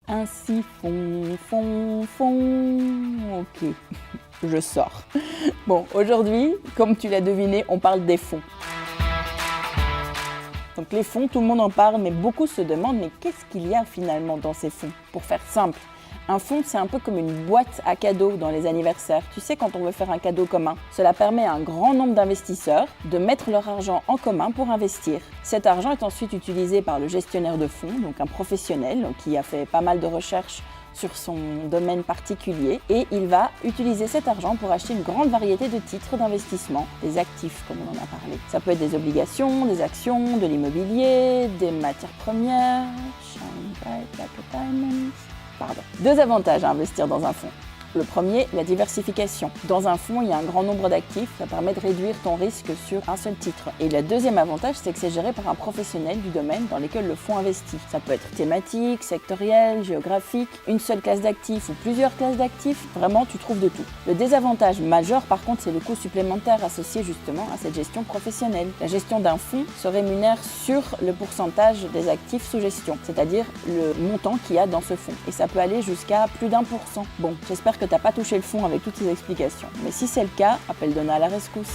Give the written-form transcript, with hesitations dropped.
Un siphon, fond, ok, je sors. Bon, aujourd'hui, comme tu l'as deviné, on parle des fonds. Donc les fonds, tout le monde en parle, mais beaucoup se demandent, mais qu'est-ce qu'il y a finalement dans ces fonds? Pour faire simple, un fonds, c'est un peu comme une boîte à cadeaux dans les anniversaires. Tu sais, quand on veut faire un cadeau commun, cela permet à un grand nombre d'investisseurs de mettre leur argent en commun pour investir. Cet argent est ensuite utilisé par le gestionnaire de fonds, donc un professionnel qui a fait pas mal de recherches sur son domaine particulier, et il va utiliser cet argent pour acheter une grande variété de titres d'investissement, des actifs comme on en a parlé. Ça peut être des obligations, des actions, de l'immobilier, des matières premières, shine bright like a diamond. Pardon. Deux avantages à investir dans un fonds. Le premier, la diversification. Dans un fonds, il y a un grand nombre d'actifs, ça permet de réduire ton risque sur un seul titre. Et le deuxième avantage, c'est que c'est géré par un professionnel du domaine dans lequel le fonds investit. Ça peut être thématique, sectoriel, géographique, une seule classe d'actifs ou plusieurs classes d'actifs. Vraiment, tu trouves de tout. Le désavantage majeur, par contre, c'est le coût supplémentaire associé justement à cette gestion professionnelle. La gestion d'un fonds se rémunère sur le pourcentage des actifs sous gestion, c'est-à-dire le montant qu'il y a dans ce fonds. Et ça peut aller jusqu'à plus d'1%. Bon, j'espère que tu n'as pas touché le fond avec toutes ces explications. Mais si c'est le cas, appelle Donna à la rescousse.